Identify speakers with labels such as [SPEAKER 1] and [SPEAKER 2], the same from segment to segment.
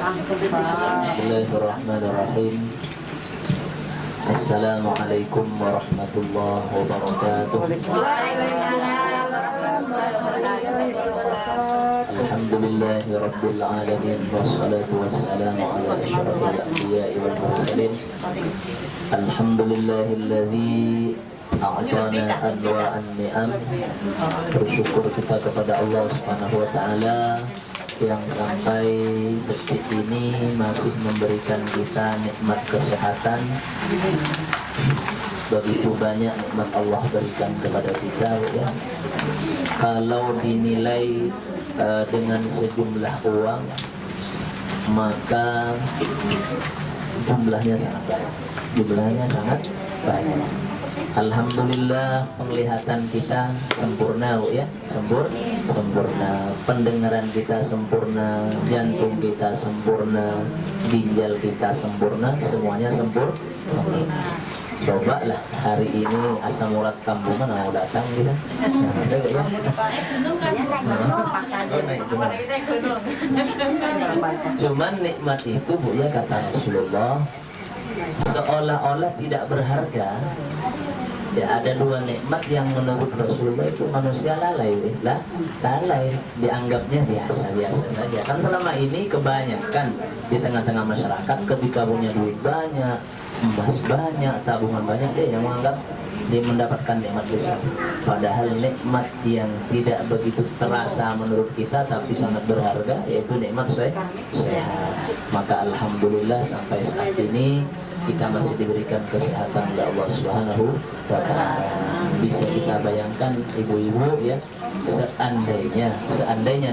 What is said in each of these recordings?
[SPEAKER 1] Bismillahirrahmanirrahim. Assalamualaikum warahmatullahi wabarakatuh. Alhamdulillahi rabbil alamin, wassalatu wassalamu ala asyrafil anbiya'i wal mursalin. Alhamdulillahilladzi a'tana anwa'an ni'am. Bersyukur kita kepada Allah Subhanahu wa taala yang sampai detik ini masih memberikan kita nikmat kesehatan. Begitu banyak nikmat Allah berikan kepada kita, ya. Kalau dinilai dengan sejumlah uang, maka jumlahnya sangat banyak. Jumlahnya sangat banyak. Alhamdulillah penglihatan kita sempurna, ya, sempurna. Pendengaran kita sempurna, jantung kita sempurna, ginjal kita sempurna, semuanya sempurna. Coba lah hari ini asam urat kampungan mau datang kita. Ya. Cuman nikmat itu, Bu, ya, kata Rasulullah, seolah-olah tidak berharga. Ya, ada dua nikmat yang menurut Rasulullah itu manusia lalai, lalai, dianggapnya biasa-biasa saja. Kan selama ini kebanyakan di tengah-tengah masyarakat ketika punya duit banyak, emas banyak, tabungan banyak, dia yang menganggap dia mendapatkan nikmat besar. Padahal nikmat yang tidak begitu terasa menurut kita tapi sangat berharga, yaitu nikmat sehat. Maka alhamdulillah sampai saat ini kita masih diberikan kesehatan oleh Allah Subhanahu wa taala. Bisa kita bayangkan ibu-ibu, ya, seandainya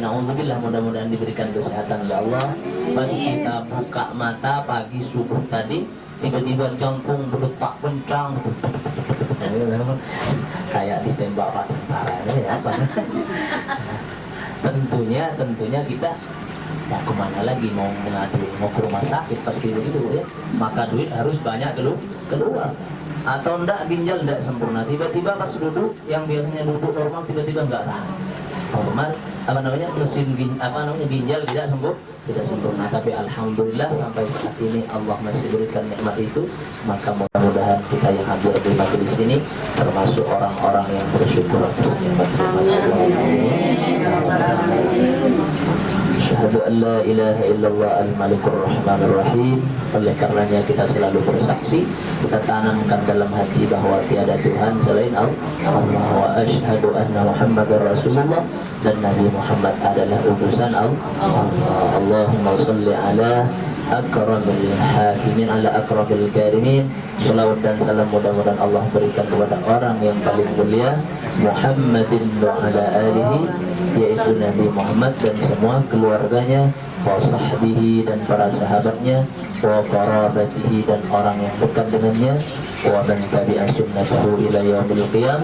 [SPEAKER 1] naudzubillah, mudah-mudahan diberikan kesehatan oleh Allah, pas kita buka mata pagi subuh tadi tiba-tiba jantung berdetak kencang, kayak ditembak Pak tentara, ya apa? Tentunya kita mau kemana lagi, mau mengadu, mau ke rumah sakit pasti begitu, ya. Maka duit harus banyak keluar. Atau ndak, ginjal ndak sempurna, tiba-tiba pas duduk yang biasanya duduk normal tiba-tiba enggak normal, mesin ginjal tidak sempurna. Tapi alhamdulillah sampai saat ini Allah masih berikan nikmat itu. Maka mudah-mudahan kita yang hadir di majelis ini termasuk orang-orang yang bersyukur atas nikmat Allah. Asyhadu an la ilaha illallah al-malikur rahmanir rahim. Oleh karenanya kita selalu bersaksi, kita tanamkan dalam hati bahwa tiada Tuhan selain Allah, wa asyhadu anna Muhammadar Rasulullah, dan Nabi Muhammad adalah utusan Allah. Allahumma shalli ala akramil hakimin ala akramil karimin. Shalawat dan salam mudah-mudahan Allah berikan kepada orang yang paling mulia, Muhammadin wa ala alihi, yaitu Nabi Muhammad dan semua keluarganya, wa sahbihi dan para sahabatnya, wa qarabatihi dan orang yang dekat dengannya, wa man tabi'a sunnatahu ila yaumil qiyam.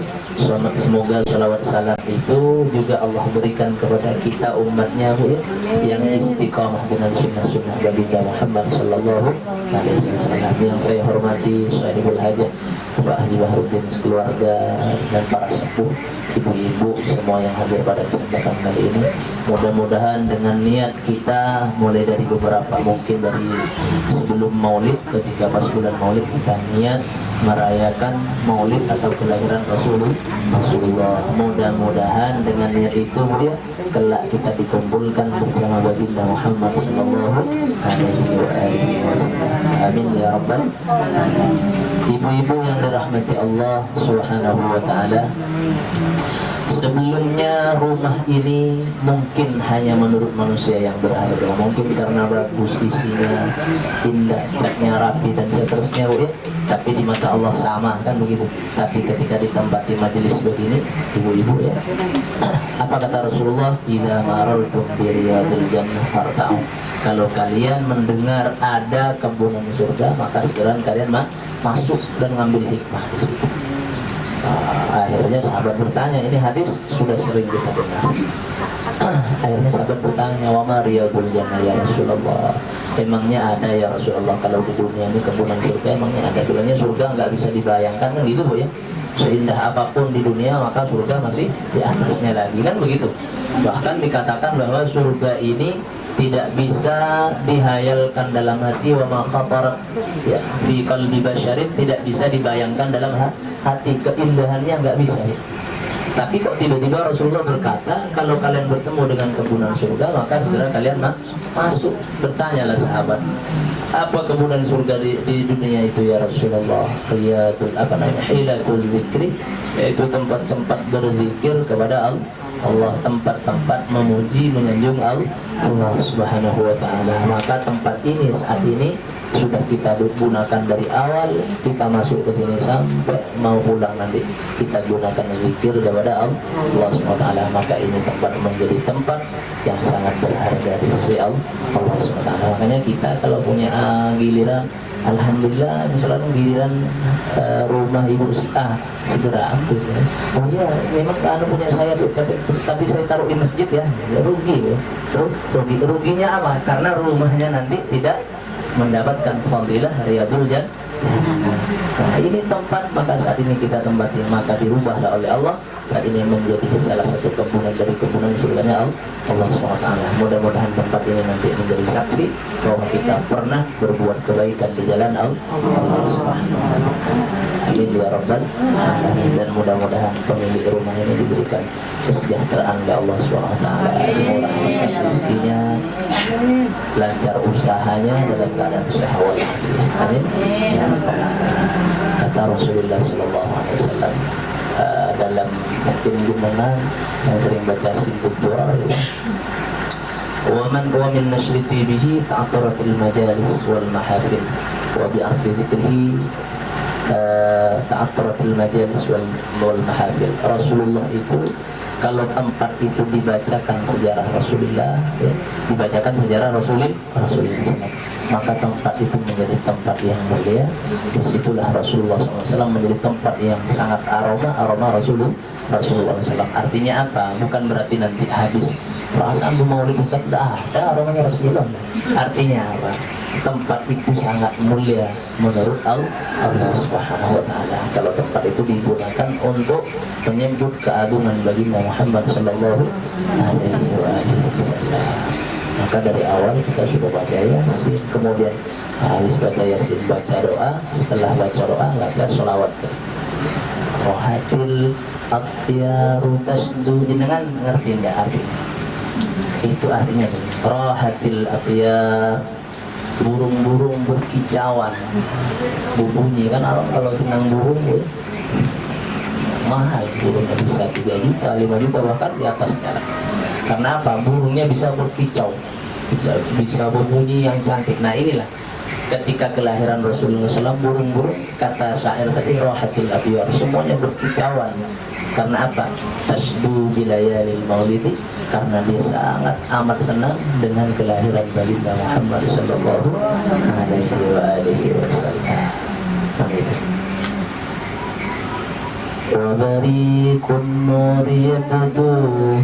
[SPEAKER 1] Semoga salawat salam itu juga Allah berikan kepada kita umatnya, yang istiqamah dengan sunnah-sunnah baginda Muhammad sallallahu alaihi wasallam. Yang saya hormati Sahibul Hajah Pak Haji Bahrudin, keluarga dan para sepuh, ibu-ibu semua yang hadir pada kesempatan kali ini. Mudah-mudahan dengan niat kita mulai dari beberapa, mungkin dari sebelum Maulid, ketika pas bulan Maulid kita niat merayakan Maulid atau kelahiran Rasulullah. Mudah-mudahan dengan niat itu, dia kelak kita dikumpulkan bersama baginda Muhammad sallallahu alaihi wasallam. Amin ya rabbal alamin. Ibu-ibu yang dirahmati Allah Subhanahu wa taala, sebelumnya rumah ini mungkin hanya menurut manusia yang berharga, mungkin karena bagus isinya, indah, catnya rapi dan seterusnya, ya. Tapi di mata Allah sama, kan begitu. Tapi ketika ditempati majelis begini, ibu-ibu, ya, apa kata Rasulullah? Idza marartum bi riyadil jannah farta'u. Kalau kalian mendengar ada kebunan surga, maka segera kalian masuk dan ngambil hikmah di situ. Akhirnya sahabat bertanya, ini hadis sudah sering kita dengar. Akhirnya sahabat bertanya, wa ma riyadul jannah ya Rasulullah, emangnya ada ya Rasulullah kalau di dunia ini kebunan surga, emangnya ada? Bilangnya surga nggak bisa dibayangkan, kan gitu, Bu, ya. Seindah apapun di dunia maka surga masih di atasnya lagi, kan begitu. Bahkan dikatakan bahwa surga ini tidak bisa dihayalkan dalam hati, wa ma khatar ya fi qalbi basyarin, tidak bisa dibayangkan dalam hati, keindahannya nggak bisa ya. Tapi kok tiba-tiba Rasulullah berkata, kalau kalian bertemu dengan kebunan surga, maka segera kalian masuk. Bertanyalah sahabat, apa kebunan surga di dunia itu ya Rasulullah? Riyadul hilatul zikri, yaitu tempat-tempat berzikir kepada Allah, tempat-tempat memuji menyanjung Allah Subhanahu wa taala. Maka tempat ini saat ini sudah kita gunakan dari awal kita masuk ke sini sampai mau pulang nanti, kita gunakan zikir kepada Allah Subhanahu wa taala. Maka ini tempat menjadi tempat yang sangat berharga di sisi Allah Subhanahu wa taala. Makanya kita kalau punya giliran, alhamdulillah, misalnya giliran rumah ibu si A segera ambil ya. Oh ya, memang punya saya tuh, tapi saya taruh di masjid ya, rugi ya. Ruginya apa? Karena rumahnya nanti tidak mendapatkan fadilah riyadul jannah. Nah, ini tempat, maka saat ini kita tempati, maka dirubahlah oleh Allah saat ini menjadi salah satu kebunan dari kebunan surganya Allah SWT. Mudah-mudahan tempat ini nanti menjadi saksi bahwa kita pernah berbuat kebaikan di jalan Allah SWT. Amin ya Rabbal Alamin. Dan mudah-mudahan pemilik rumah ini diberikan kesejahteraan oleh Allah SWT, dimurahkan rezekinya, lancar usahanya dalam keadaan sehat walafiat. Amin. Kata Rasulullah Sallallahu Alaihi Wasallam dalam mungkin gunungan yang sering baca Sintud Dura, wa min nashriti bihi ta'attaratil majalis wal mahafil wa bi'arfi dzikrihi ta'attaratil majalis wal mahafil. Rasulullah itu kalau tempat itu dibacakan sejarah Rasulullah ya, dibacakan sejarah Rasulullah, maka tempat itu menjadi tempat yang mulia. Disitulah Rasulullah SAW menjadi tempat yang sangat aroma Rasulullah SAW. Artinya apa? Bukan berarti nanti habis perasaan Maulid Ustaz tidak ada aromanya Rasulullah. Artinya apa? Tempat itu sangat mulia menurut Allah Subhanahu wa taala. Kalau tempat itu digunakan untuk menyebut keagungan baginda Muhammad sallallahu alaihi wasallam. Maka dari awal kita sudah baca Yasin, kemudian habis baca Yasin baca doa, setelah baca doa baca sholawat. Rohatil atyaru tasdu, jenengan ngerti enggak artinya? Itu artinya rohatil atyar, burung-burung berkicauan, bunyi kan orang kalau senang burung ya, mahal burungnya, bisa 3 juta, 5 juta bahkan di atasnya. Karena apa? Burungnya bisa berkicau, bisa berbunyi yang cantik. Nah inilah ketika kelahiran Rasulullah SAW, burung-burung kata syair tadi rohatil abyar, semuanya berkicauan. Karena apa? Tasdu bilayalil maulidi, karena dia sangat amat senang dengan kelahiran baginda Muhammad sallallahu alaihi wasallam. Wa bariqun nuri yabdu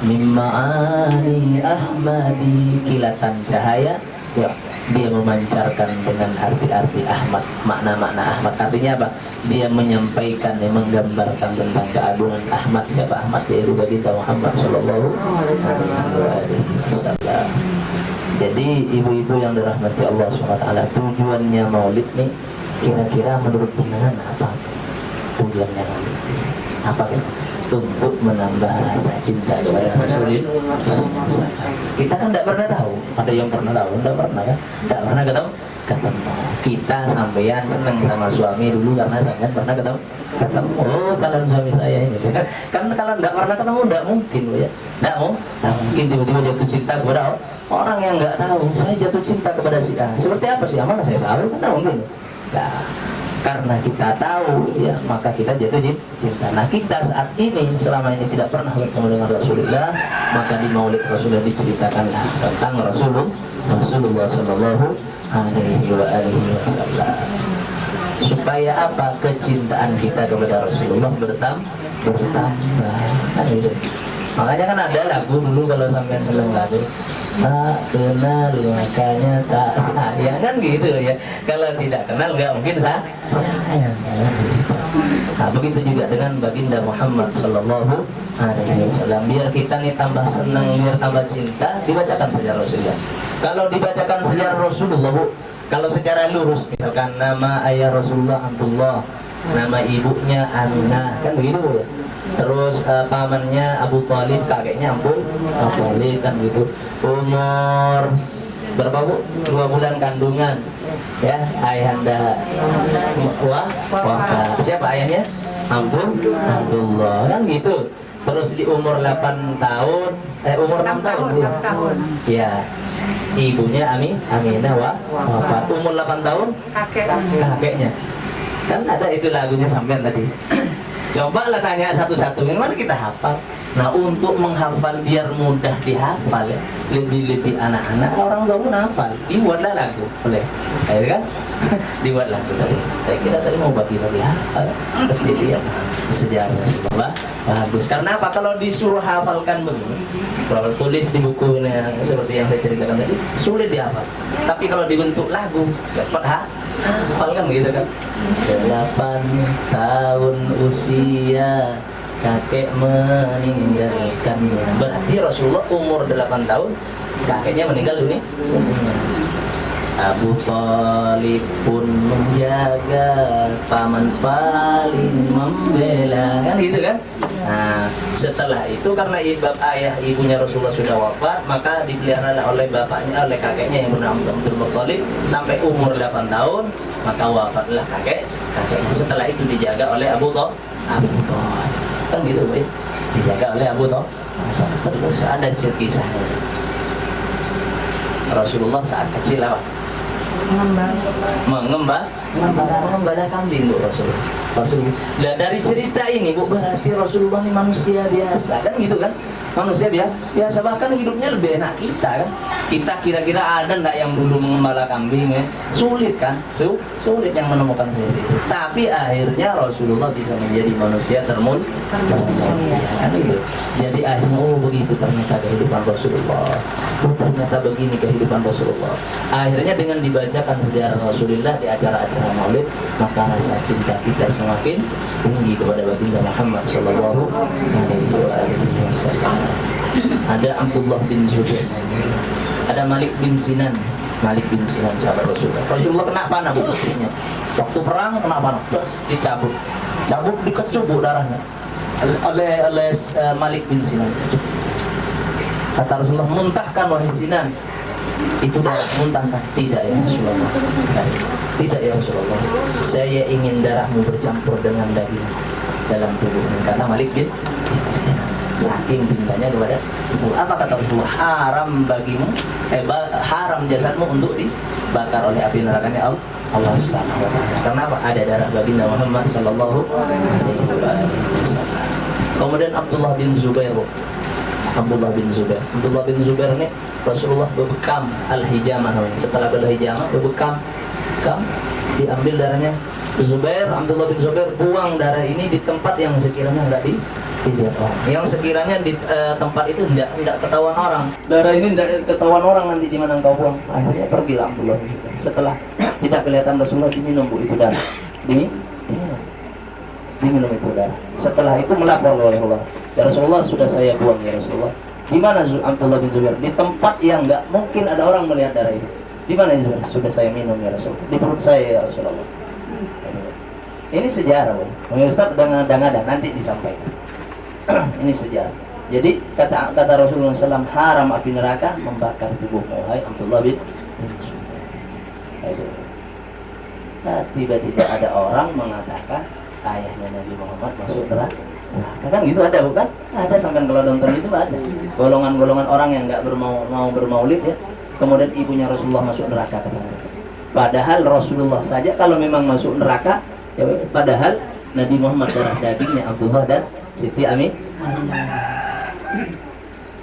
[SPEAKER 1] min ma'ani ahmadi, kilatan cahaya ya, dia memancarkan dengan arti-arti Ahmad, makna-makna Ahmad. Artinya apa? Dia menyampaikan, dia menggambarkan tentang keagungan Ahmad. Siapa Ahmad? Yaitu baginda Muhammad sallallahu alaihi wasallam. Jadi ibu-ibu yang dirahmati Allah SWT, tujuannya maulid nih kira-kira menurut jenengan apa? Tujuannya maulid apa kan? Untuk menambah rasa cinta kepada Rasulullah. Kita kan tidak pernah tahu. Ada yang pernah tahu? Tidak pernah kan? Tidak pernah ketemu. Kita sampean senang sama suami dulu karena sampean pernah ketemu. Oh, kalian suami saya ini. Kan kalau tidak pernah ketemu tidak mungkin ya. Tidak mungkin tiba-tiba jatuh cinta kepada orang yang nggak tahu. Saya jatuh cinta kepada si A. Seperti apa sih? Mana saya tahu? Tidak mungkin. Nah, karena kita tahu ya, maka kita jatuh cinta. Nah kita saat ini selama ini tidak pernah bertemu dengan Rasulullah, maka di maulid Rasulullah diceritakanlah tentang Rasulullah Sallallahu Alaihi Wasallam, supaya apa? Kecintaan kita kepada Rasulullah bertambah. Nah, gitu. Makanya kan ada lagu dulu kalau sampai seneng lagu, tak kenal makanya tak sayang, kan gitu ya. Kalau tidak kenal nggak mungkin sayang. Nah, begitu juga dengan baginda Muhammad Sallallahu Alaihi Wasallam. Biar kita nih tambah senang, biar tambah cinta, dibacakan sejarah Rasulullah. Kalau dibacakan sejarah Rasulullah, Bu, kalau secara lurus, misalkan nama ayah Rasulullah Abdullah, nama ibunya Aminah, kan begitu ya. Terus pamannya Abu Thalib, kakeknya Abu Thalib, kan gitu. Umur berapa, Bu? 2 bulan kandungan. Ya, ayahanda wafat. Siapa ayahnya? Abdullah, kan gitu. Terus di umur 8 tahun, umur 6 tahun. Ya. Ibunya Aminah wafat. Umur 8 tahun kakeknya. Kan ada itu lagunya sampean tadi. Coba lah tanya satu-satu, gimana kita hafal? Nah, untuk menghafal biar mudah dihafal ya, lebih-lebih anak-anak orang tua pun hafal, dibuatlah lagu, boleh, ya kan? Dibuat lagu tadi. Saya kira tadi mau bagi-bagi hafal, terus dilihat sejarah Rasulullah bagus. Karena apa? Kalau disuruh hafalkan begini, kalau tulis di buku ini seperti yang saya ceritakan tadi, sulit dihafal. Tapi kalau dibentuk lagu, cepat hafal kan gitu kan? 8 tahun usia kakek meninggalkannya. Berarti Rasulullah umur 8 tahun kakeknya meninggal dunia. Abu Thalib pun menjaga, paman paling membela, kan gitu kan? Nah, setelah itu karena ayah ibunya Rasulullah sudah wafat, maka dipelihara oleh bapaknya, oleh kakeknya yang bernama Abdul Muttalib sampai umur 8 tahun, maka wafatlah kakeknya. Setelah itu dijaga oleh Abu Thalib, kan gitu, ya? Dijaga oleh Abu Thalib. Terus ada kisahnya. Rasulullah saat kecil apa? Mengembala kambing, Bu, Rasulullah. Nah, dari cerita ini, Bu, berarti Rasulullah ini manusia biasa, kan gitu kan? Manusia biasa, bahkan hidupnya lebih enak kita kan? Kita kira-kira ada nggak yang dulu mengembala kambing ya? Sulit kan? Sulit yang menemukan seperti itu. Tapi akhirnya Rasulullah bisa menjadi manusia termulia, kan gitu. Jadi akhirnya, oh begitu ternyata kehidupan Rasulullah. Oh ternyata begini kehidupan Rasulullah. Akhirnya dengan dibacakan sejarah Rasulullah di acara-acara Maulid, maka rasa cinta kita semakin tinggi kepada baginda Muhammad Sallallahu Alaihi Wasallam. Ada Abdullah bin Zubair, ada Malik bin Sinan. Malik bin Sinan sahabat Rasulullah. Rasulullah kena panah betisnya. Waktu perang kena panah, terus dicabut, dikecup darahnya oleh Malik bin Sinan. Kata Rasulullah, muntahkan wahai Sinan. Itu darah, muntahkan. Tidak ya Rasulullah. Tidak ya Rasulullah. Saya ingin darahmu bercampur dengan daging dalam tubuhmu. Kata Malik bin Sinan. Saking cintanya kepada Rasulullah. Apa kata Rasulullah? Haram bagimu, haram jasadmu untuk dibakar oleh api nerakanya Allah Subhanahu wa taala. Karena apa? Ada darah baginda Muhammad sallallahu alaihi wasallam. Kemudian Abdullah bin Zubair. Abdullah bin Zubair ini Rasulullah berbekam al-hijamah. Setelah berhijamah berbekam, diambil darahnya Abdullah bin Zubair buang darah ini di tempat yang sekiranya enggak dilihat orang, yang sekiranya di tempat itu tidak ketahuan orang. Darah ini tidak ketahuan orang nanti di mana engkau buang. Akhirnya pergilah Abdullah bin Zubair. Setelah tidak kelihatan Rasulullah, diminum, Bu, itu darah. Diminum itu darah. Setelah itu melapor kepada Rasulullah. Ya Rasulullah, sudah saya buang ya Rasulullah. Di mana Abdullah bin Zubair? Di tempat yang nggak mungkin ada orang melihat darah itu. Di mana ya Zubair? Sudah saya minum ya Rasulullah. Di perut saya ya Rasulullah. Ini sejarah, Bu. Ustaz ada nanti disampaikan. Ini sejarah. Jadi kata Rasulullah SAW, haram api neraka membakar tubuhmu, hai Abdullah bin Zubair. Nah, tiba-tiba ada orang mengatakan ayahnya Nabi Muhammad masuk neraka. Nah, kan gitu ada, bukan? Ada, sampai kalau nonton itu ada golongan-golongan orang yang nggak mau bermaulid ya. Kemudian ibunya Rasulullah masuk neraka. Padahal Rasulullah saja kalau memang masuk neraka, ya, padahal Nabi Muhammad darah dagingnya Abdullah dan Siti Amin.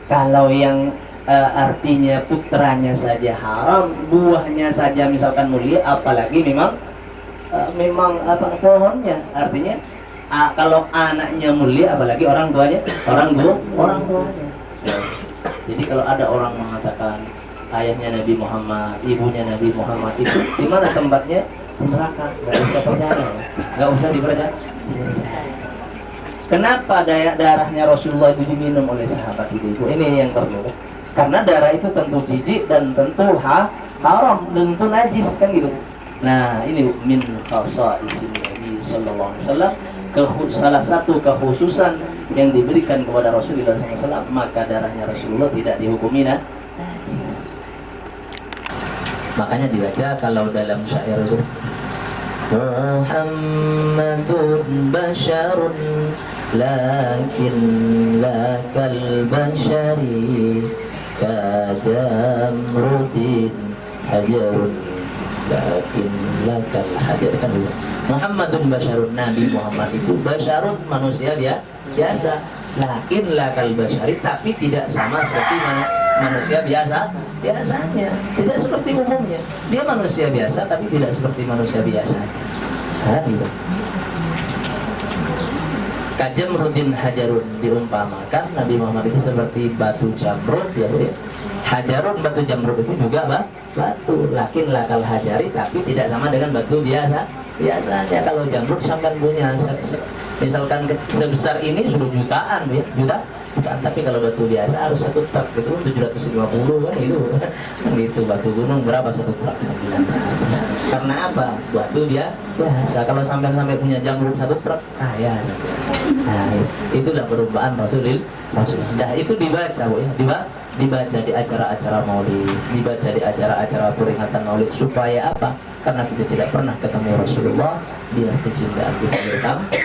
[SPEAKER 1] Kalau yang artinya putranya saja haram, buahnya saja misalkan mulia, apalagi memang pohonnya, artinya kalau anaknya mulia, apalagi orang tuanya, orang tuanya. Jadi kalau ada orang mengatakan ayahnya Nabi Muhammad, ibunya Nabi Muhammad, itu di mana tempatnya? Di neraka. Nggak usah percaya, nggak usah dipercaya. Kenapa darahnya Rasulullah itu diminum oleh sahabat ibu-ibu? Ini yang perlu. Karena darah itu tentu jijik dan tentu haram, tentu najis kan gitu. Nah, ini min khasaisin Nabi sallallahu alaihi wasallam, salah satu kekhususan yang diberikan kepada Rasulullah SAW, maka darahnya Rasulullah tidak dihukumi najis. Makanya dibaca kalau dalam syair itu Muhammadun basyarun lakin la kal bashari kajamruddin hajarun lakin la kal hajar. Kan Muhammadun basyarun, Nabi Muhammad itu basyarun, manusia biasa, lakin la kal bashari, tapi tidak sama seperti manusia biasanya, tidak seperti umumnya. Dia manusia biasa tapi tidak seperti manusia biasanya. Gitu. Kajamruddin hajarun, diumpamakan Nabi Muhammad itu seperti batu jamrud, ya Bu. Hajarun, batu jamrud itu juga batu, lakin lakal hajari, tapi tidak sama dengan batu biasanya. Kalau jamrud sampai punya misalkan sebesar ini sudah jutaan, ya, jutaan. Tapi kalau batu biasa harus satu truk itu 750 kan itu. Kan gitu, batu gunung berapa satu truk? Karena apa? Batu biasa. Kalau sampai punya jamrud satu truk, kaya. Nah, itulah perumpamaan Rasulullah. Nah, itu dibaca, Bu, ya. Dibaca di acara-acara maulid, dibaca di acara-acara peringatan maulid, supaya apa? Karena kita tidak pernah ketemu Rasulullah, biar kecintaan kita bertambah.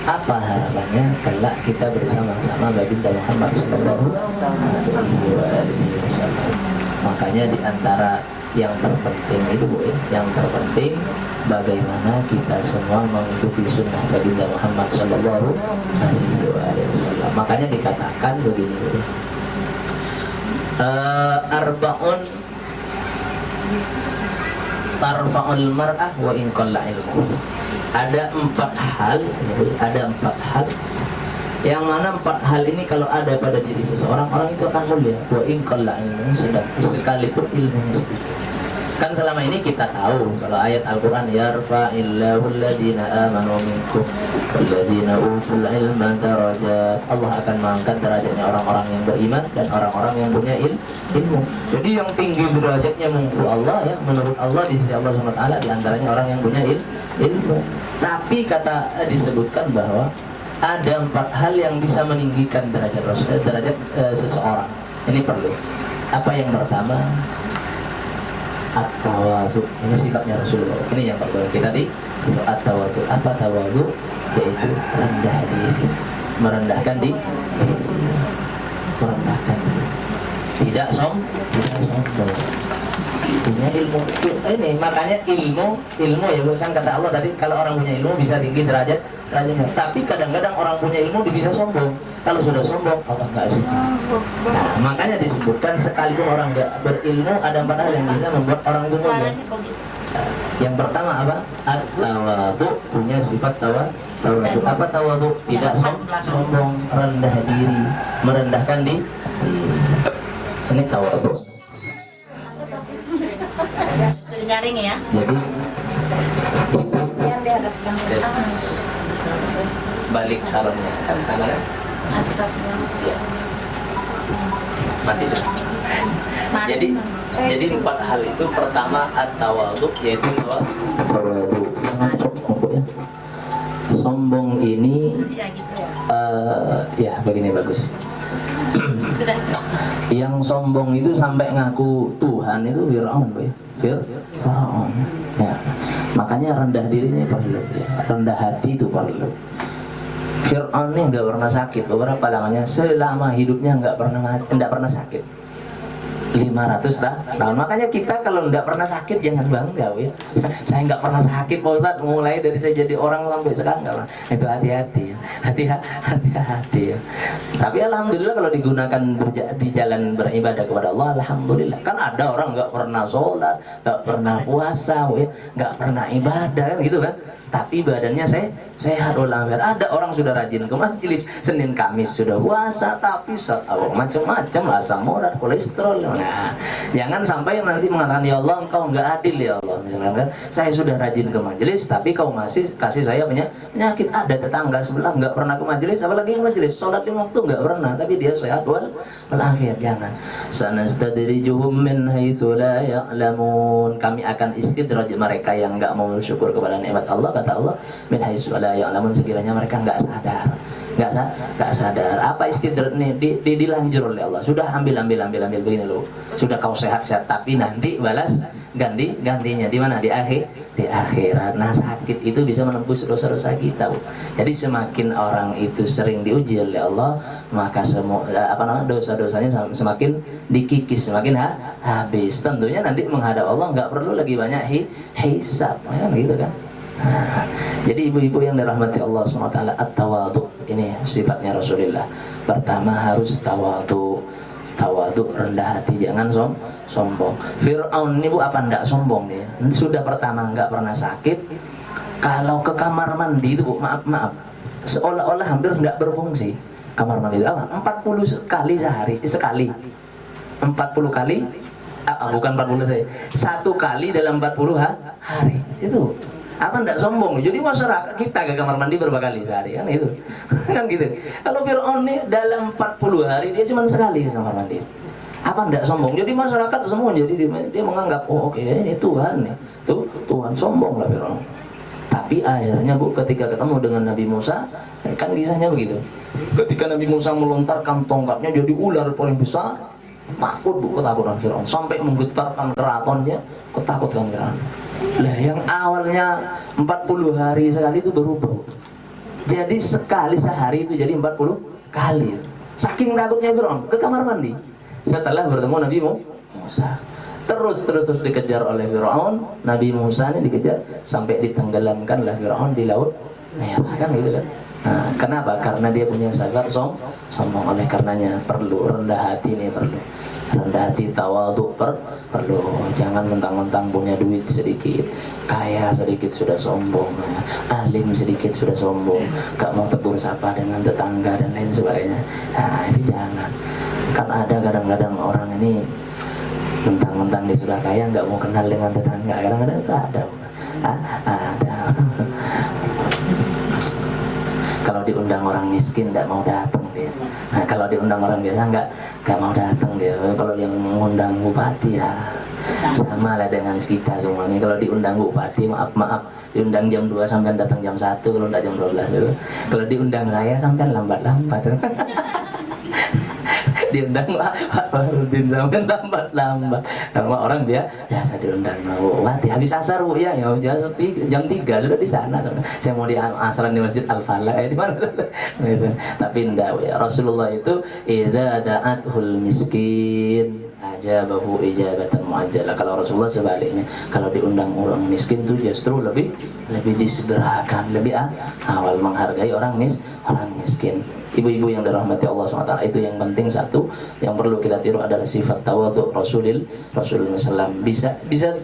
[SPEAKER 1] Apa harapannya kelak kita bersama-sama baginda Muhammad sallallahu alaihi wasallam. Makanya di antara yang terpenting itu, Bu, yang terpenting bagaimana kita semua mengikuti sunnah baginda Muhammad sallallahu alaihi wasallam. Makanya dikatakan begini, Bu. Arba'un tarfa'ul mar'ah wa in qalla ilmu. Ada empat hal yang mana empat hal ini kalau ada pada diri seseorang, orang itu akan mulia. Wa in qalla ilmu, sekalipun ilmunya sedikit. Kan selama ini kita tahu kalau ayat Al-Quran yarfa'illahu alladhina amanu minkum walladhina utul ilma darajat, Allah akan mengangkat derajatnya orang-orang yang beriman dan orang-orang yang punya ilmu. Jadi yang tinggi derajatnya menurut Allah, ya, menurut Allah di sisi Allah SWT, di antaranya orang yang punya ilmu. Tapi disebutkan bahwa ada empat hal yang bisa meninggikan derajat seseorang. Ini perlu. Apa yang pertama? At-tawadu. Ini sifatnya Rasulullah. Ini yang perlu kita di at-tawadu. Apa tawadu? Yaitu rendah diri, merendahkan diri, tidak sombong. Punya ilmu ini, makanya ilmu ya, bukan kata Allah tadi, kalau orang punya ilmu bisa tinggi derajatnya. Tapi kadang-kadang orang punya ilmu bisa sombong. Kalau sudah sombong, Allah nggak suka. Nah, makanya disebutkan sekalipun orang nggak berilmu, ada empat hal yang bisa membuat orang itu sombong. Yang pertama apa? At-tawadu, punya sifat tawadu. Apa tawadu? Tidak sombong, rendah diri, merendahkan diri. Ini tawadu.
[SPEAKER 2] Jaring ya.
[SPEAKER 1] Jadi itu balik salonnya kan sana kan? Ya. Mati sudah. Jadi empat hal itu, pertama at-tawadu, yaitu tawadu. Ya. Sombong ini ya begini bagus.
[SPEAKER 2] Sudah.
[SPEAKER 1] Yang sombong itu sampai ngaku Tuhan itu Fir'aun, ya. Fir'aun. Ya. Makanya rendah dirinya perlu, ya. Rendah hati itu perlu. Fir'aun ini nggak pernah sakit. Beberapa namanya selama hidupnya nggak pernah sakit. 500 tahun. Makanya kita kalau nggak pernah sakit jangan bangga, ya. Saya nggak pernah sakit Pak Ustadz, mulai dari saya jadi orang sampai sekarang nggak pernah. Itu hati-hati ya. Hati-hati ya. Tapi alhamdulillah kalau digunakan di jalan beribadah kepada Allah, alhamdulillah. Kan ada orang nggak pernah sholat, nggak pernah puasa, ya, nggak pernah ibadah kan gitu kan. Tapi badannya sehat walafiat. Ada orang sudah rajin ke majelis, Senin Kamis sudah puasa, tapi macam-macam asam urat, kolesterol. Nah, jangan sampai nanti mengatakan, ya Allah engkau nggak adil ya Allah. Misalkan kan, saya sudah rajin ke majelis, tapi kau masih kasih saya penyakit. Ada tetangga sebelah nggak pernah ke majelis, apalagi ke majelis, sholat 5 waktu nggak pernah, tapi dia sehat walafiat. Jangan. Sanastadrijuhum min haitsu la ya'lamun. Kami akan istidraj mereka yang nggak mau bersyukur kepada nikmat Allah. Kata Allah, min haitsu la ya'lamun, sekiranya mereka nggak sadar. Apa istidraj nih? Dilanjur oleh Allah. Sudah ambil begini loh. Sudah kau sehat-sehat, tapi nanti balas gantinya di mana? Di akhirat. Nah, sakit itu bisa menembus dosa-dosa kita, Bu. Jadi semakin orang itu sering diuji oleh Allah, maka semua dosa-dosanya semakin dikikis, semakin habis. Tentunya nanti menghadap Allah nggak perlu lagi banyak hisab, ya, gitu kan. Nah, jadi ibu-ibu yang dirahmati Allah SWT, at-tawadhu, ini sifatnya Rasulullah. Pertama harus tawadhu, rendah hati, jangan sombong. Fir'aun ini Bu, apa ndak sombong dia? Sudah pertama nggak pernah sakit. Kalau ke kamar mandi itu Bu, maaf, seolah-olah hampir nggak berfungsi kamar mandi itu. 40 kali sekali 40 kali, bukan 40 saya, 1 kali dalam 40 hari itu. Apa ndak sombong? Jadi masyarakat kita ke kamar mandi berapa kali sehari kan itu. Kan gitu. Kalau Fir'aun nih dalam 40 hari dia cuma sekali ke kamar mandi. Apa ndak sombong? Jadi masyarakat semua jadi dia menganggap, oh oke, ini Tuhan nih. Tuhan, sombong lah Fir'aun. Tapi akhirnya Bu, ketika ketemu dengan Nabi Musa, kan kisahnya begitu. Ketika Nabi Musa melontarkan tongkatnya jadi ular paling besar, takut Bu, ketakutan Fir'aun sampai menggetarkan keratonnya, ketakutan Fir'aun. Lah yang awalnya 40 hari sekali itu berubah. Jadi sekali sehari itu jadi 40 kali. Saking takutnya Fir'aun ke kamar mandi setelah bertemu Nabi Musa. Terus dikejar oleh Fir'aun. Nabi Musa ini dikejar sampai ditenggelamkan oleh Fir'aun di laut Merah, kan gitu kan. Nah, kenapa? Karena dia punya sifat sombong. Oleh karenanya perlu rendah hati, ini perlu rendah hati, tawadhu perlu. Jangan mentang-mentang punya duit sedikit, kaya sedikit sudah sombong, alim sedikit sudah sombong, gak mau tegur sapa dengan tetangga dan lain sebagainya. Nah, itu jangan. Kan ada kadang-kadang orang ini mentang-mentang dia sudah kaya nggak mau kenal dengan tetangga. Kadang-kadang itu ada. Kalau diundang orang miskin nggak mau datang dia. Nah, kalau diundang orang biasa nggak mau datang dia. Kalau yang mengundang bupati ya sama lah dengan kita semua nih. Kalau diundang bupati maaf diundang jam 2 sampai datang jam 1, kalau nggak jam 12 itu. Kalau diundang saya sampai lambat-lambat. Diundang Pak Farudin sampai lambat-lambat. Sama orang dia biasa diundang bupati habis asar Bu ya, jam 3 sudah di sana. Saya mau di asran di Masjid Al-Falah di mana gitu. Tapi enggak ya, Rasulullah itu idza da'athul miskin ajabahu ijabatan muajjalah. Kalau Rasulullah sebaliknya, kalau diundang orang miskin itu justru lebih disegerakan, lebih awal menghargai orang miskin. Ibu-ibu yang dirahmati Allah SWT, itu yang penting satu yang perlu kita tiru adalah sifat tawadhu Rasulullah SAW. Bisa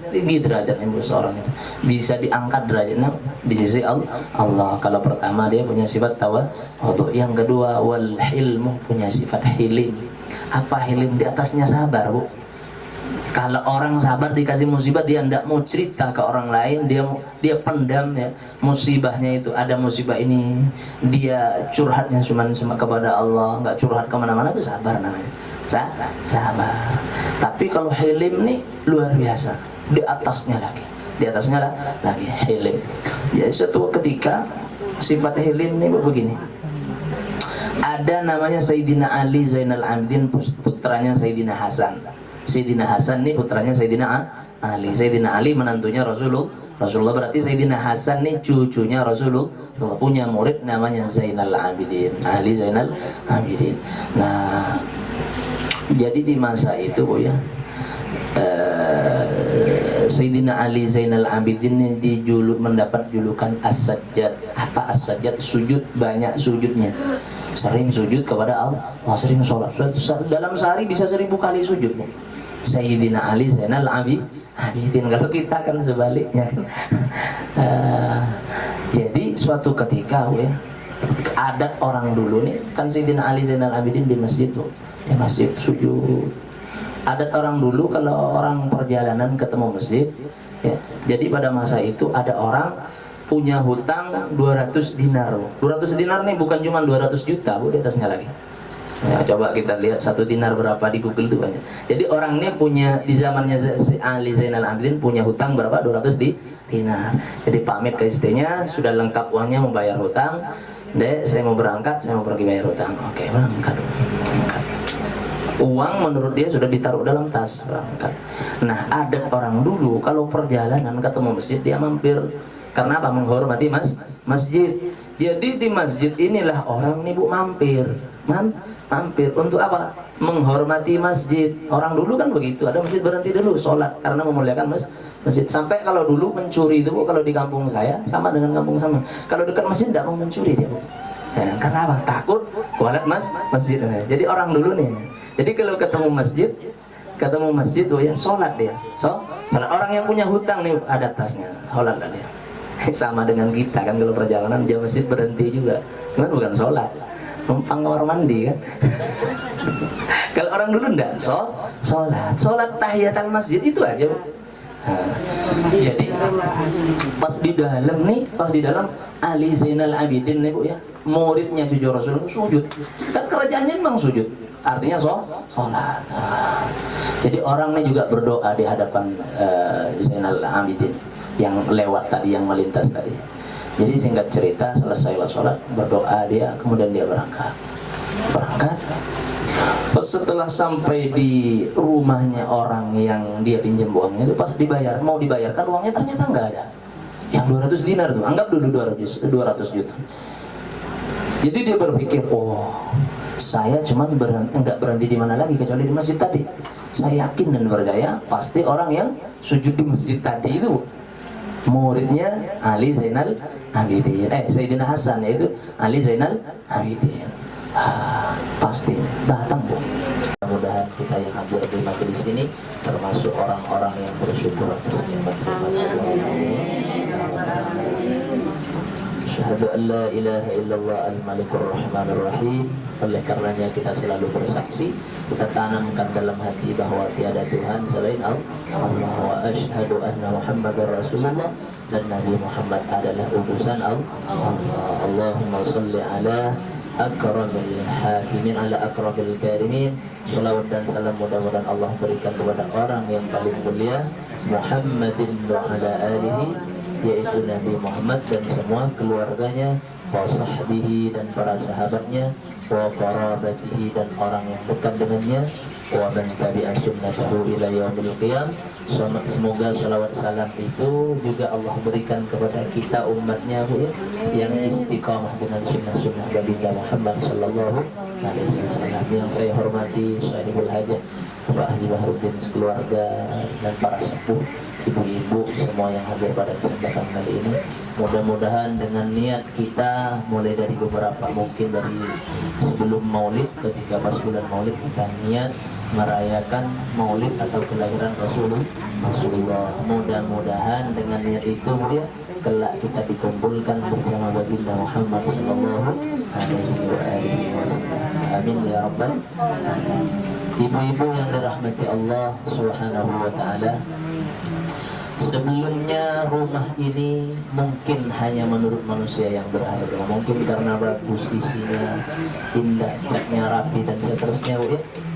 [SPEAKER 1] tinggi derajatnya seorang itu, bisa diangkat derajatnya di sisi Allah. Kalau pertama dia punya sifat tawadhu, yang kedua wal hilmu, punya sifat hilim. Apa hilim? Di atasnya sabar Bu. Kalau orang sabar dikasih musibah, dia tidak mau cerita ke orang lain, dia pendam ya musibahnya itu. Ada musibah ini, dia curhatnya cuma kepada Allah, nggak curhat kemana-mana, itu sabar namanya. Sabar. Tapi kalau hilim nih luar biasa, di atasnya lagi hilim. Jadi suatu ketika sifat hilim ini begini. Ada namanya Sayyidina Ali Zainal Abidin, putranya Sayyidina Hasan. Sayyidina Hasan ini putranya Sayyidina Ali. Sayyidina Ali menantunya Rasulullah, berarti Sayyidina Hasan ini cucunya Rasulullah, punya murid namanya Zainal Abidin, Ali Zainal Abidin. Nah, jadi di masa itu Bu ya, Sayyidina Ali Zainal Abidin ini mendapat julukan As-Sajjad. Apa As-Sajjad? Sujud, banyak sujudnya, sering sujud kepada Allah, sering sholat. Dalam sehari bisa 1000 kali sujud. Sayyidina Ali Zainal Abidin. Kalau kita kan sebaliknya. Jadi suatu ketika adat orang dulu nih, kan Sayyidina Ali Zainal Abidin di masjid di masjid sujud. Adat orang dulu kalau orang perjalanan ketemu masjid ya, jadi pada masa itu ada orang punya hutang 200 dinar. 200 dinar nih bukan cuma 200 juta, di atasnya lagi. Ya, coba kita lihat 1 dinar berapa di Google itu banyak. Jadi orang ini punya, di zamannya Ali Zainal Abidin punya hutang berapa? 200 dinar. Jadi pamit ke istrinya, sudah lengkap uangnya membayar hutang. Dek, saya mau berangkat, saya mau pergi bayar hutang. Oke, berangkat. Uang menurut dia sudah ditaruh dalam tas, berangkat. Nah, adat orang dulu kalau perjalanan ketemu masjid dia mampir. Karena apa? Menghormati masjid. Jadi di masjid inilah orang nih mampir. Mampir untuk apa? Menghormati masjid. Orang dulu kan begitu, ada masjid berhenti dulu sholat karena memuliakan masjid. Sampai kalau dulu mencuri itu kalau di kampung saya sama dengan kampung sama. Kalau dekat masjid tidak mau mencuri dia. Ya, karena apa? Takut kualat masjid. Jadi orang dulu nih. Jadi kalau ketemu masjid tuh ya sholat dia. Sholat. Orang yang punya hutang nih ada tasnya, sholat lah dia. Sama dengan kita kan kalau perjalanan jam masjid berhenti juga. Cuman bukan sholat, numpang kamar mandi kan. Kalau orang dulu enggak, sholat tahiyatul masjid itu aja. Jadi pas di dalam Ali Zainal Abidin nih ya, muridnya cucu Rasul sujud. Kan kerajaannya memang sujud, artinya sholat. Jadi orang ini juga berdoa di hadapan Zainal Abidin yang lewat tadi, yang melintas tadi. Jadi singkat cerita, selesai sholat, berdoa dia, kemudian dia berangkat. Pas setelah sampai di rumahnya orang yang dia pinjam uangnya itu, pas mau dibayarkan uangnya ternyata nggak ada. Yang 200 dinar tuh, anggap dulu 200 juta. Jadi dia berpikir, saya cuman nggak berhenti di mana lagi kecuali di masjid tadi. Saya yakin dan percaya pasti orang yang sujud di masjid tadi itu muridnya Ali Zainal Abidin, Sayyidina Hasan, yaitu Ali Zainal Abidin. Pasti datang Bu. Mudah-mudahan kita yang hadir di majelis ini termasuk orang-orang yang bersyukur atas nikmat Asyhadu an la ilaha illallah al-malikur rahmanir rahim. Oleh karenanya kita selalu bersaksi, kita tanamkan dalam hati bahwa tiada Tuhan selain Allah, wa asyhadu anna Muhammadar Rasulullah, dan Nabi Muhammad adalah utusan Allah. Allahumma shalli ala akramil hakimin ala akramil karimin. Salawat dan salam mudah-mudahan Allah berikan kepada orang yang paling mulia, Muhammadin wa ala alihi, yaitu Nabi Muhammad dan semua keluarganya, wa sahbihi dan para sahabatnya, wa qarabatihi dan orang yang dekat dengannya, wa man tabi'a sunnatahu ila yaumil qiyam. Semoga salawat salam itu juga Allah berikan kepada kita umatnya yang istiqamah dengan sunnah-sunnah baginda Muhammad sallallahu alaihi wasallam. Yang saya hormati Sahibul Hajah Bapak Haji Bahrudin, keluarga dan para sepuh, ibu-ibu semua yang hadir pada kesempatan kali ini. Mudah-mudahan dengan niat kita mulai dari beberapa, mungkin dari sebelum Maulid, ketika pas bulan Maulid kita niat merayakan Maulid atau kelahiran Rasulullah. Mudah-mudahan dengan niat itu ya, kelak kita dikumpulkan bersama baginda Muhammad sallallahu alaihi wasallam. Amin ya rabbal alamin. Ibu-ibu yang dirahmati Allah Subhanahu wa taala, sebelumnya rumah ini mungkin hanya menurut manusia yang berharga, mungkin karena bagus isinya, indah, catnya rapi dan seterusnya,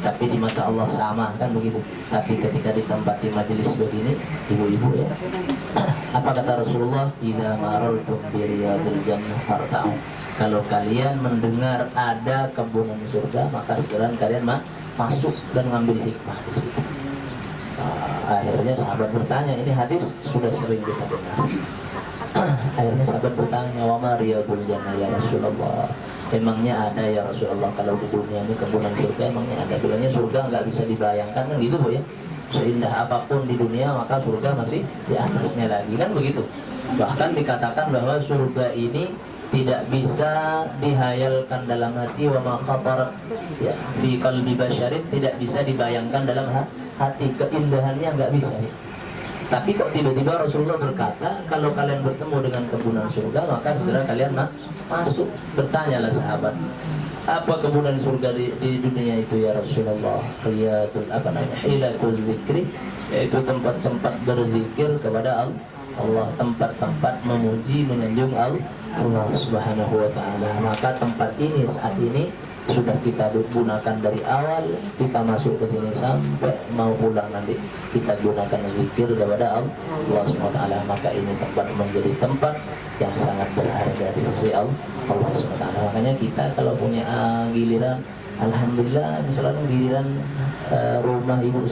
[SPEAKER 1] tapi di mata Allah sama kan begitu. Tapi ketika ditempati majelis begini, ibu-ibu ya, apa kata Rasulullah? Idza marartum bi riyadil jannah farta'u. Kalau kalian mendengar ada kebunan surga, maka segera kalian masuk dan ngambil hikmah di situ. Akhirnya sahabat bertanya, ini hadis sudah sering kita dengar. Akhirnya sahabat bertanya, wa ma riyadul jannah ya Rasulullah, emangnya ada ya Rasulullah kalau di dunia ini kebunan surga, emangnya ada? Bilangnya surga nggak bisa dibayangkan kan gitu Bu ya. seindah apapun di dunia, maka surga masih di atasnya lagi, kan begitu. Bahkan dikatakan bahwa surga ini tidak bisa dihayalkan dalam hati, wa ma khatar ya fi qalbi basyarin, tidak bisa dibayangkan dalam hati, keindahannya nggak bisa ya. Tapi kok tiba-tiba Rasulullah berkata, kalau kalian bertemu dengan kebunan surga, maka segera kalian masuk. Bertanyalah sahabat, apa kebunan surga di dunia itu ya Rasulullah? Riyadul hilatul zikri, yaitu tempat-tempat berzikir kepada Allah, tempat-tempat memuji menyanjung Allah Subhanahu wa ta'ala. Maka tempat ini saat ini sudah kita gunakan dari awal kita masuk ke sini sampai mau pulang nanti, kita gunakan zikir kepada Allah Subhanahu wa ta'ala. Maka ini tempat menjadi tempat yang sangat berharga di sisi Allah Subhanahu wa ta'ala. Makanya kita kalau punya giliran, alhamdulillah, misalnya giliran rumah ibu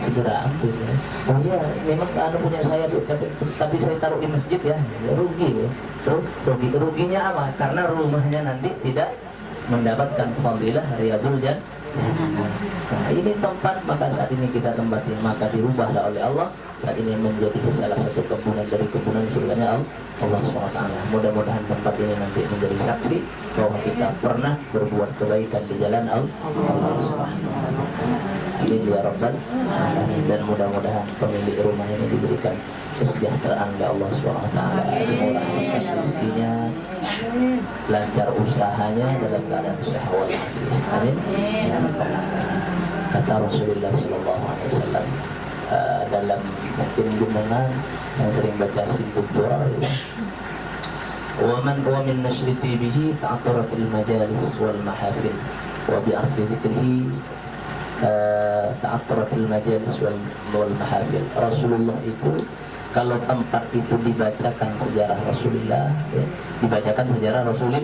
[SPEAKER 1] segera ambil ya. Oh ya, memang punya saya tuh, tapi saya taruh di masjid ya, rugi ya. Ruginya apa? Karena rumahnya nanti tidak mendapatkan fadilah riyadul jannah. Nah, ini tempat, maka saat ini kita tempati, maka dirubahlah oleh Allah saat ini menjadi salah satu kebunan dari kebunan surganya Allah SWT. Mudah-mudahan tempat ini nanti menjadi saksi bahwa kita pernah berbuat kebaikan di jalan Allah SWT. Amin ya Rabbal Alamin. Dan mudah-mudahan pemilik rumah ini diberikan kesejahteraan oleh Allah SWT, dimurahkan rezekinya, lancar usahanya dalam keadaan sehat walafiat. Amin. Kata Rasulullah SAW dalam mungkin gunungan yang sering baca Sibuk Dura ya. Wa min nashriti bihi ta'attaratil majalis wal mahafil wa bi'arfi dzikrihi ta'attaratil majalis wal mahafil. Rasulullah itu kalau tempat itu dibacakan sejarah Rasulullah ya, dibacakan sejarah Rasulullah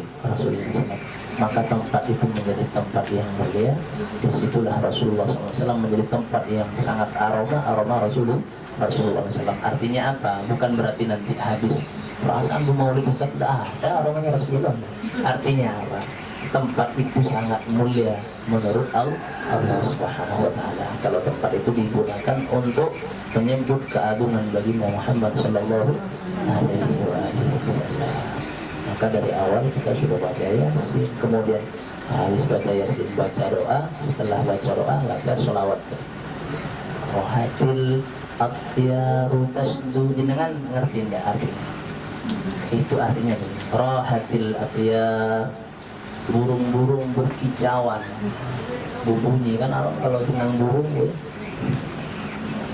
[SPEAKER 1] maka tempat itu menjadi tempat yang mulia. Disitulah Rasulullah SAW menjadi tempat yang sangat aroma Rasulullah SAW. Artinya apa? Bukan berarti nanti habis perasaan maulid Ustaz tidak ada aromanya Rasulullah. Artinya apa? Tempat itu sangat mulia menurut Allah Subhanahu wa ta'ala. Kalau tempat itu digunakan untuk menyebut keagungan baginda Muhammad sallallahu alaihi wasallam, maka dari awal kita sudah baca Yasin, kemudian habis baca Yasin baca doa, setelah baca doa baca sholawat. Rohatil atyaru tasdu, jenengan ngerti enggak artinya? Itu artinya rohatil atyar, burung-burung berkicauan, bunyi kan orang kalau senang burung ya,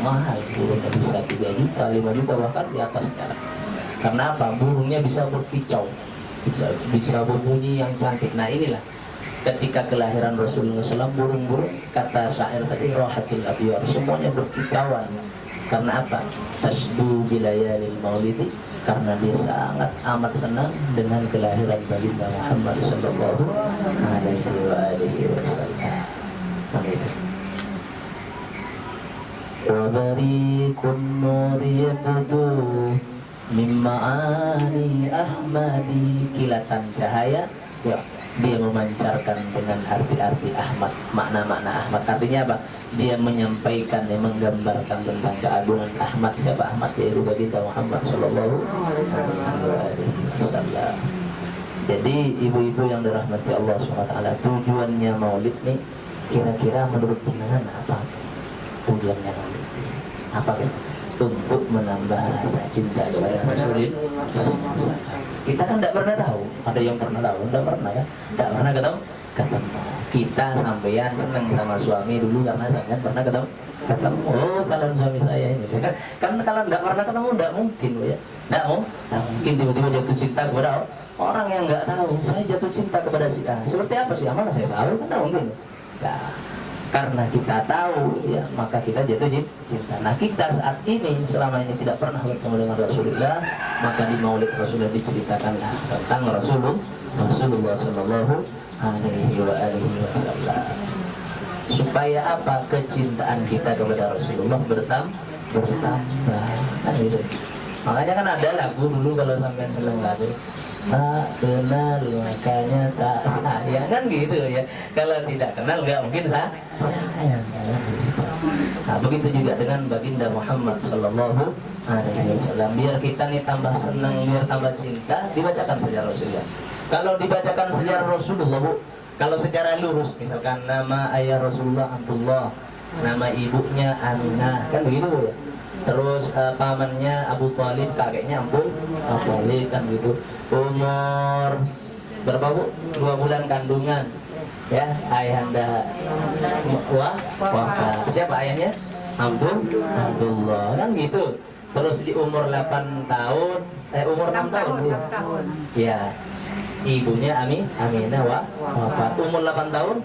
[SPEAKER 1] mahal burungnya, bisa 3 juta, 5 juta bahkan di atasnya. Karena apa? Burungnya bisa berkicau, bisa berbunyi yang cantik. Nah inilah ketika kelahiran Rasulullah SAW, burung-burung kata syair tadi rohatil abyar, semuanya berkicauan. Karena apa? Tasdu bilayalil maulidi, karena dia sangat amat senang dengan kelahiran baginda Muhammad sallallahu alaihi wasallam. Wa bariqun nur yabdu min ma'ani ahmadi, kilatan cahaya ya, dia memancarkan dengan arti-arti Ahmad, makna-makna Ahmad. Artinya apa? Dia menyampaikan, dia menggambarkan tentang keagungan Ahmad. Siapa Ahmad? Yaitu baginda Muhammad sallallahu alaihi wasallam. Jadi ibu-ibu yang dirahmati Allah SWT, tujuannya maulid nih kira-kira menurut jenengan apa? Tujuannya maulid apa kan? Untuk menambah rasa cinta kepada Rasulullah. Kita kan tidak pernah tahu, ada yang pernah tahu? Tidak pernah ya? Tidak pernah ketemu. Kita sampean senang sama suami dulu karena sampean pernah ketemu. Oh kalian suami saya ini kan kalau tidak pernah ketemu tidak mungkin ya. Tidak mungkin tiba-tiba jatuh cinta kepada orang yang nggak tahu. Saya jatuh cinta kepada si A. Seperti apa sih? Mana saya tahu? Kan tidak mungkin. Nah, karena kita tahu ya, maka kita jatuh cinta. Nah kita saat ini selama ini tidak pernah bertemu dengan Rasulullah, maka di maulid Rasulullah diceritakanlah tentang Rasulullah Sallallahu Alaihi Wasallam. Supaya apa? Kecintaan kita kepada Rasulullah bertambah. Nah, gitu. Makanya kan ada lagu dulu kalau sampai seneng lagu, tak kenal makanya tak sayang, kan gitu ya. Kalau tidak kenal nggak mungkin sayang. Nah, begitu juga dengan baginda Muhammad Sallallahu Alaihi Wasallam. Biar kita nih tambah senang, biar tambah cinta, dibacakan sejarah Rasulullah. Kalau dibacakan sejarah Rasulullah, Bu, kalau secara lurus, misalkan nama ayah Rasulullah Abdullah, nama ibunya Aminah, kan begitu Bu ya. Terus pamannya Abu Thalib, kakeknya Abu Thalib, kan gitu. Umur berapa Bu? 2 bulan kandungan. Ya, ayahanda wafat. Siapa ayahnya? Abdullah, kan gitu. Terus di umur 8 tahun, umur 6 tahun Bu. Ya. Ibunya Aminah wafat. Umur 8 tahun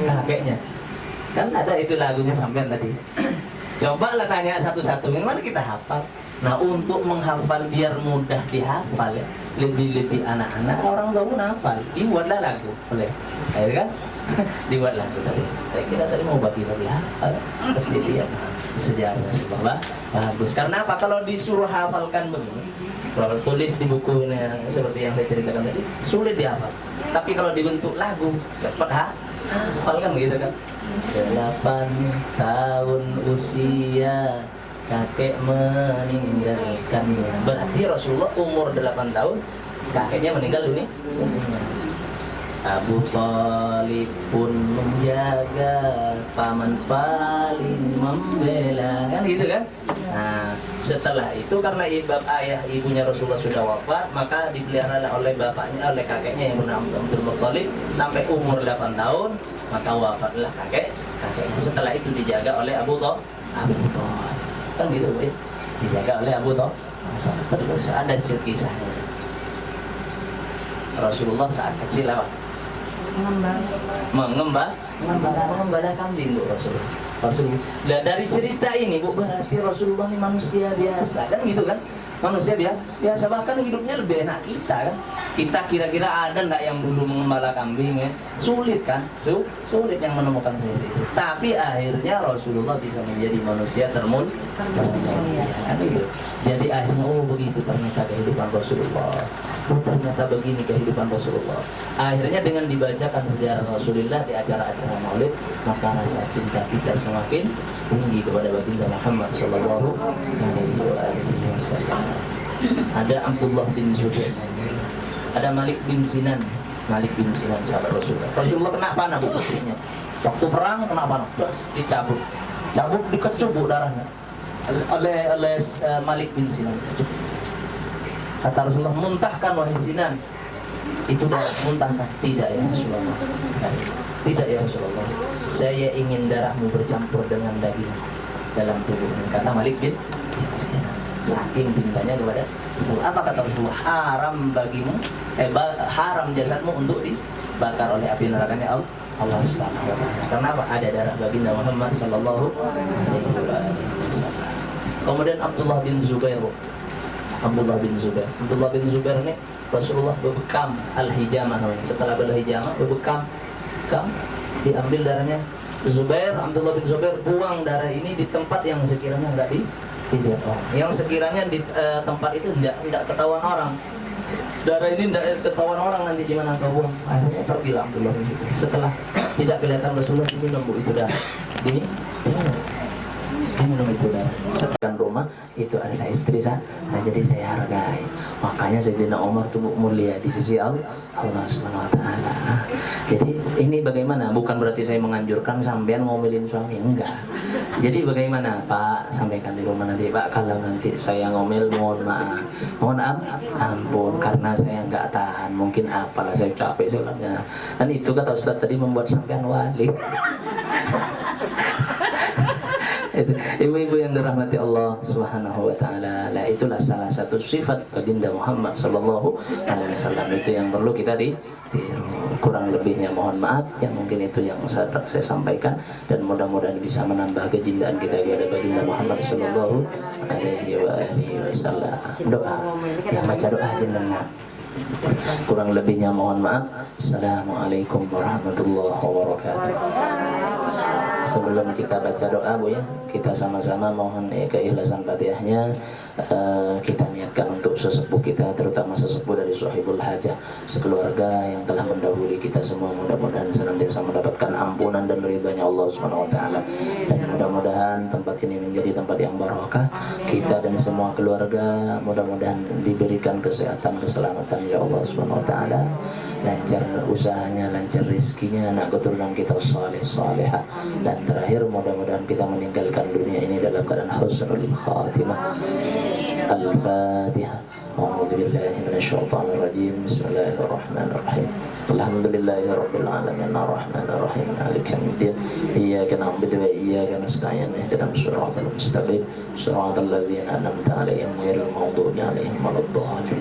[SPEAKER 1] kakeknya. Kan ada itu lagunya sampean tadi. Coba lah tanya satu-satu, gimana kita hafal? Nah, untuk menghafal biar mudah dihafal ya, lebih-lebih anak-anak orang tua pun hafal, dibuatlah lagu, boleh, ya kan? Dibuat lagu tadi. Saya kira tadi mau bagi-bagi hafal, terus dilihat sejarah Rasulullah bagus. Karena apa? Kalau disuruh hafalkan begini, kalau tulis di buku ini seperti yang saya ceritakan tadi, sulit dihafal. Tapi kalau dibentuk lagu, cepat hafal kan gitu kan? 8 tahun usia kakek meninggalkannya. Berarti Rasulullah umur 8 tahun kakeknya meninggal dunia. Abu Thalib pun menjaga, paman paling membela, kan gitu kan? Nah, setelah itu karena ibunya Rasulullah sudah wafat, maka dipelihara oleh bapaknya, oleh kakeknya yang bernama Abdul Muttalib sampai umur 8 tahun, maka wafatlah kakeknya. Setelah itu dijaga oleh Abu Thalib, kan gitu ya? Dijaga oleh Abu Thalib. Terus ada kisahnya. Rasulullah saat kecil apa? Mengembala kambing Bu Rasulullah. Nah, dari cerita ini Bu, berarti Rasulullah ini manusia biasa, kan gitu kan? Manusia biasa, bahkan hidupnya lebih enak kita kan. Kita kira-kira ada enggak yang dulu mengembala kambing ya? Sulit kan? Sulit yang menemukan seperti itu. Tapi akhirnya Rasulullah bisa menjadi manusia termulia. Kan gitu. Jadi akhirnya begitu ternyata kehidupan Rasulullah. Ternyata begini kehidupan Rasulullah. Akhirnya dengan dibacakan sejarah Rasulullah di acara-acara Maulid, maka rasa cinta kita semakin tinggi kepada baginda Muhammad Sallallahu Alaihi Wasallam. Ada Abdullah bin Zubair, ada Malik bin Sinan. Malik bin Sinan sahabat Rasulullah. Rasulullah kena panah Bu persisnya. Waktu perang kena panah, terus dicabut, dikecup Bu darahnya oleh Malik bin Sinan. Kata Rasulullah, muntahkan wahai Sinan. Itu darah, muntahkan. Tidak ya Rasulullah. Tidak ya Rasulullah. Saya ingin darahmu bercampur dengan daging dalam tubuhmu. Kata Malik bin Sinan. Saking cintanya kepada Rasulullah. Apa kata Rasulullah? Haram bagimu, haram jasadmu untuk dibakar oleh api nerakanya Allah Subhanahu wa Ta'ala. Karena apa? Ada darah baginda Muhammad Sallallahu Alaihi Wasallam. Kemudian Abdullah bin Zubair ini Rasulullah berbekam al-hijamah. Setelah berhijamah berbekam, diambil darahnya Abdullah bin Zubair buang darah ini di tempat yang sekiranya enggak dilihat orang, yang sekiranya di tempat itu enggak ketahuan orang. Darah ini enggak ketahuan orang nanti di mana kau buang. Akhirnya pergilah Abdullah bin Zubair. Setelah tidak kelihatan Rasulullah, diminum itu darah. Diminum itu darah. Setelah rumah itu adalah istri saya. Nah, jadi saya hargai. Makanya Sayyidina Umar itu mulia di sisi Allah Subhanahu wa Ta'ala. Jadi ini bagaimana? Bukan berarti saya menganjurkan sampean ngomelin suami, enggak. Jadi bagaimana Pak, sampaikan di rumah nanti Pak, kalau nanti saya ngomel mohon maaf, ampun karena saya enggak tahan, mungkin apalah saya capek soalnya. Dan itu kata Ustaz tadi membuat sampean wali. Ibu-ibu yang dirahmati Allah Subhanahu wa Ta'ala, itulah salah satu sifat baginda Muhammad Sallallahu Alaihi Wasallam. Itu yang perlu kita kurang lebihnya mohon maaf, yang mungkin itu yang saya sampaikan, dan mudah-mudahan bisa menambah kecintaan kita kepada baginda Muhammad Sallallahu Alaihi Wasallam. Doa, yang baca doa jenengan. Kurang lebihnya mohon maaf. Assalamualaikum warahmatullahi wabarakatuh. Sebelum kita baca doa Bu ya, kita sama-sama mohon keikhlasan Fatihahnya. Kita niatkan untuk sesepuh kita, terutama sesepuh dari Sahibul Hajah, sekeluarga yang telah mendahului kita semua, mudah-mudahan senantiasa mendapatkan ampunan dan ridhanya Allah Subhanahu wa taala. Dan mudah-mudahan tempat ini menjadi tempat yang barokah. Kita dan semua keluarga mudah-mudahan diberikan kesehatan, keselamatan ya Allah Subhanahu wa taala. Lancar usahanya, lancar rizkinya, anak keturunan kita saleh salehah. Dan terakhir mudah-mudahan kita meninggalkan dunia ini dalam keadaan husnul khatimah. Al-Fatihah. A'udzu billahi minasyaitonir rajim. Bismillahirrahmanirrahim. Alhamdulillahirabbil alamin arrahmanir rahim maliki yaumiddin. Iyyaka na'budu wa iyyaka nasta'in. Ihdinas siratal mustaqim. Siratal ladzina an'amta 'alaihim ghairil maghdubi 'alaihim waladdallin.